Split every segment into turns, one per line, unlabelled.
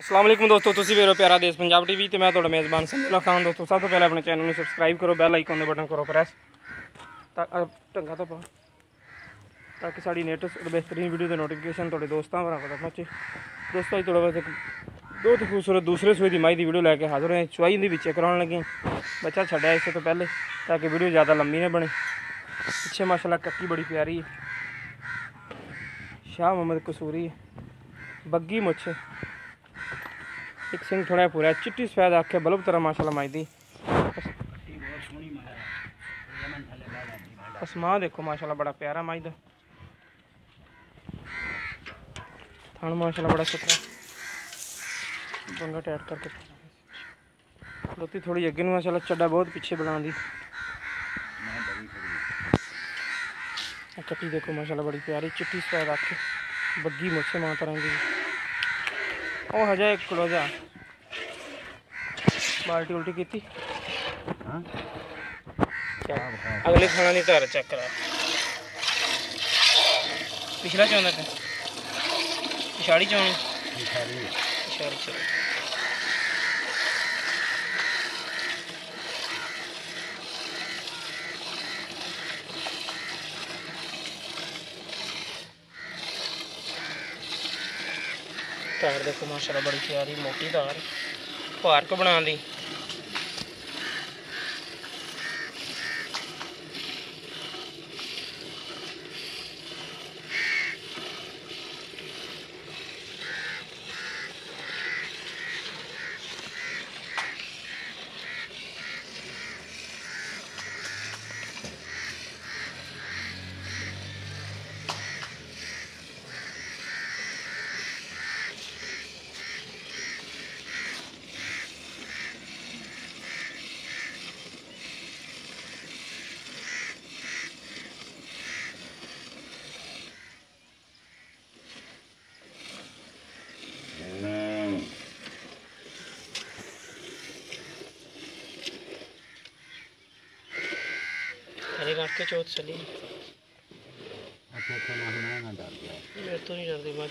अस्सलाम वालेकुम दोस्तों, तुसी वेरो प्यारा देश पंजाब टीवी ते मैं तुहाडा मेज़बान संजुला खान। दोस्तों सब तो पहले अपने चैनल में सबसक्राइब करो, बैल आइकन दे बटन करो प्रेस ढंगा तो पा ताकि साड़ी लेटेस्ट और बेहतरीन वीडियो के नोटिफिकेशन तुहाडे दोस्तों भरा तक पहुँचे। दोस्तों अज थोड़ा बहुत बहुत ही खूबसूरत दूसरे सूए की माई की वीडियो लैके हाजिर हैं। चुआई के बिच कराने लगे बच्चा छड्या इससे तो पहले ताकि वीडियो ज़्यादा लंबी ना बने। पिछे माशाल्लाह कक्की बड़ी प्यारी है, शाह मोहम्मद कसूरी है, बग्गी मुछ एक सिंह थोड़ा पूरा चिट्टी सफेद आखे बल्ब तरह माशाल्लाह माई दी। आसमान देखो माशाल्लाह बड़ा प्यारा माई दा थान माशाल्लाह बड़ा सुथरा बंगा टाइट करके लोती थोड़ी अगे माशाल्लाह चड्डा बहुत पीछे बना दी। कट्टी देखो माशाल्लाह बड़ी प्यारी चिट्टी सफेद आखे बग्गी मुछे मां तरह की। ओ हजा एक किलो जा बाल्टी उल्टी की अगले खाना नहीं तार चेक करा पिछला चौंदा पे पिछाड़ी चौनी पिछाड़ी चलो तार देखो माशाल्लाह बड़ी प्यारी मोटी तार पार्क बना दी। के चौथ चली मेरे तो नहीं डरती बाज।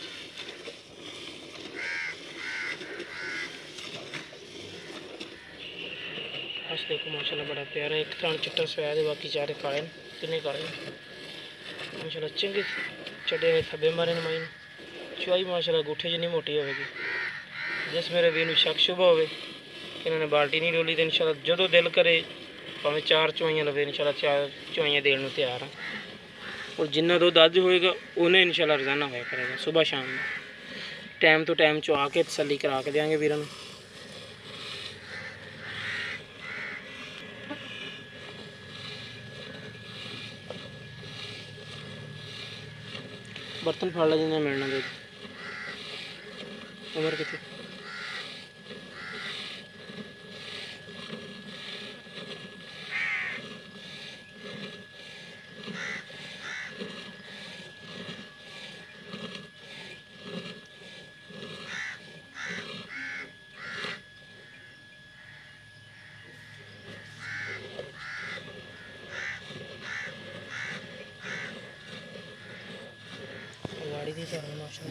बस देखो माशाल्लाह बड़ा प्यारा एक थान चिट्टा सफेद है, बाकी चारे काले किन्ने काले माशाल्लाह चंगे चढ़े हुए थब्बे मारे न माई चुआई माशाल्लाह गुठे जिन्नी मोटी होगी। जिस मेरे वीर शक शुभ हो कि इन्होंने बाल्टी नहीं डोली तो इंशाल्लाह जो दिल करे भावें 4 चुआइयां लवे इंशाल्लाह 4 चुआइयां देने को तैयार हाँ। और जिन्ना दुध अज होएगा उन्हें इंशाल्लाह रोज़ाना होया करेगा सुबह शाम टाइम तो टाइम चुआ के तसली करा के देंगे वीरों। बर्तन फाड़ ला जिन्ना मिलना दूध उम्र कितनी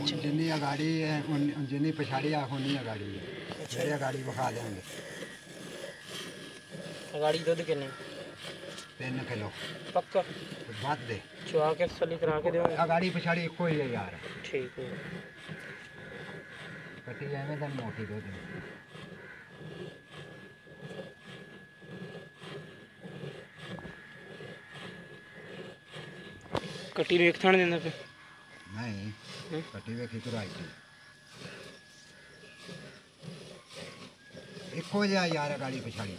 जिन्नी अगाड़ी है जिन्नी पछाड़ी आँख उन्नी अगाड़ी है। अच्छा अगाड़ी बखा देंगे।
अगाड़ी दूध कितने
3 किलो
पक्का
बात दे
चुआ के तसली करा के देंगे।
अगाड़ी पछाड़ी एको ही है यार।
ठीक है
कटी जाए तो मोटी दूध
कटी में एक थान देना पे
नहीं कटी वेखी तो राई एको जा यार अगाड़ी पछाड़ी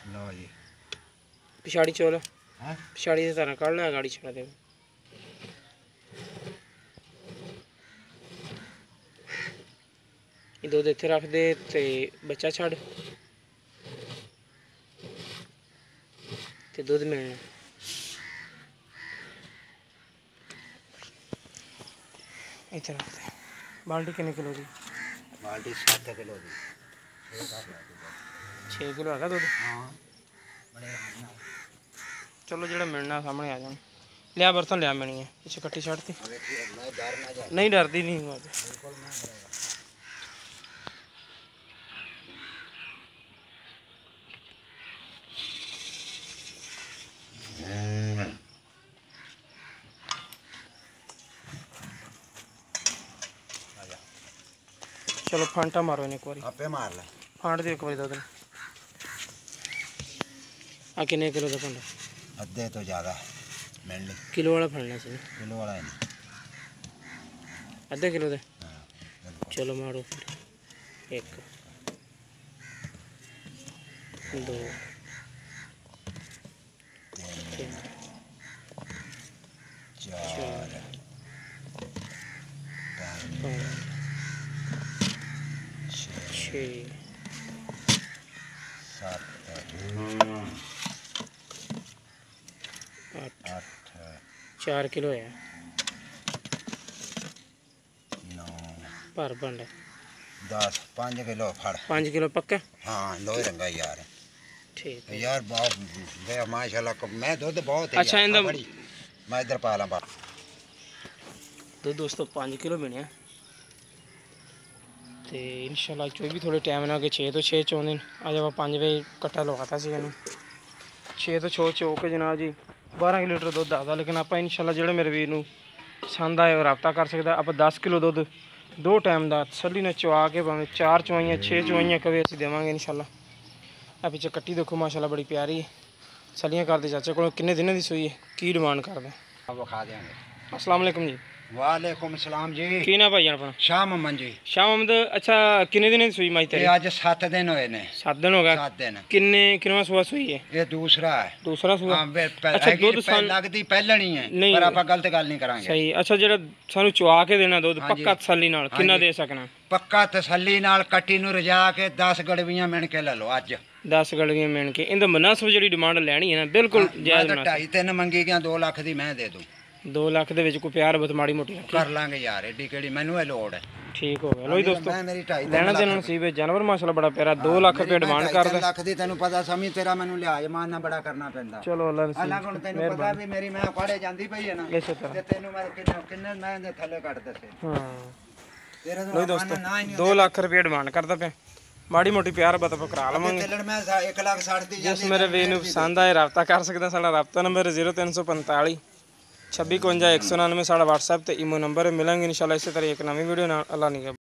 लो जी
पिछाड़ी चोला
है
पिछाड़ी से तरह काट ला गाड़ी छड़ा दे दूध इत्थे रख दे ते बच्चा छड़ ते दूध मिलना। इतना बाल्टी कितने किलो की
बाल्टी 7 किलो दी
6 किलो हैगा दुध
हाँ बड़े आराम नाल।
चलो जो मिलना सामने आ जाए लिया बर्तन लिया मिलनी है पीछे कट्टी छड़ती
मैं डर ना जाए
नहीं डरती नहीं
बिल्कुल मैं डरेगा।
चलो फांटा मारो इन एक बार
आपे मार ले
फांट दो एक बार दुध आ किन्ने किलो का भांडा
अद्धे तो ज़्यादा मिलनी
किलो वाला फड़ना सी
किलो वाला ही नहीं
आधे किलो दे
हाँ, बिल्कुल।
चलो मारो फिर 1 2
तीन 4 5
6
7
8
8
4 किलो है
9
भर भांडा
10 5 किलो फड़
5 किलो पक्का
हाँ लोहे रंगा यार
ठीक है
यार बहुत बे माशाल्लाह मैं दूध बहुत है
अच्छा,
यार,
इंदा-
बड़ी मैं इधर पाला बा
तो दोस्तों 5 किलो बने तो इंशाल्लाह चो भी थोड़े टाइम ना कि 6 तो 6 चौंदे अज आप 5 बजे कट्टा लवाता सी इन्हू 6 तो चो के जनाब जी 12 लीटर दुध आता लेकिन आप इंशाल्लाह जो मेरे वीर नूं पसंद आए और रब्ता कर सकता आप 10 किलो दुध 2 टाइम का तसल्ली ने चुआ के भावें 4 चुवाइयाँ 6 चुवाइयाँ कभी असीं देवांगे इंशाल्लाह। आ पिछे कट्टी देखो माशाल्लाह बड़ी प्यारी है सलियाँ करते चाचे को किन्ने दिनों की सूई है की डिमांड करदा
अब खा देंगे।
अस्सलाम वालेकुम जी
वालेकुम सलाम जी
की ना भाई अपना
शाह मोहम्मद जी
शाह मोहम्मद अच्छा किन्ने दिनों की सूई माई
ये
तेरी
आज 7 दिन हुए ने
7 दिन हो गया
7 दिन
किन्नवा सुआ सूई है
ये दूसरा है
दूसरा सुआ
हाँ
अच्छा, दुध सान-
लगती पहले नहीं है
नहीं।
पर आप गलत गल नहीं करांगे
सही अच्छा जो सानू चुआ के देना दुध
हाँ जी।
पक्का तसल्ली नाल
हाँ
किन्ना
जी।
दे सकना
पक्का तसल्ली नाल कट्टी नूं रजा के 10 गड़वियां मिण के ले लो अज
10 गड़वियां मिल के इंदा मुनासिब जी डिमांड लैनी है ना बिल्कुल
मैं
जायज़
तो
मुनासिब
2.5 मंगी गया 2 लाख दी मैं दे दूं
2 लाख दे विच कोई प्यार बत माड़ी मोटी रखी
कर लांगे यार एडी केड़ी मैनू है लोड़ है
ठीक हो गया लो जी दोस्तों
मैं मेरी 2.5
लेना देना नसीब है जानवर माशाल्लाह बड़ा प्यारा 2 लाख रुपए डिमांड करदा
लाख दी तैनू पता समझ तेरा मैनू लिहाज मानना बड़ा करना पैंदा
चलो अल्लाह
अल्लाह
नसीब
कोल तैनू पता भी मेरी मैं फाड़े जांदी पई है ना
इसे तरह
ते तैनू मैं किन्ने मैं दे थल्ले कट दसे
हां
तेरा
लो
तो
जी दोस्तों
ना ही नहीं
2 लाख रुपए डिमांड करदा पे माड़ी मोटी प्यार बत करा लवांगे
तेलड़ में 1 लाख 60 दी
जिस मेरे वीर ਨੂੰ ਪਸੰਦ ਆਏ ਰਾਬਤਾ ਕਰ ਸਕਦਾ ਸਾਡਾ ਰਾਬਤਾ ਨੰਬਰ 0345 2651 199 ਸਾਡਾ WhatsApp ਤੇ ਈਮੋ ਨੰਬਰ ਮਿਲਾਂਗੇ ਇਨਸ਼ਾਅੱਲਾ ਇਸੇ ਤਰ੍ਹਾਂ ਇੱਕ ਨਵੀਂ ਵੀਡੀਓ ਨਾਲ ਅੱਲਾ ਨਿਗਹਿਬਾਨ।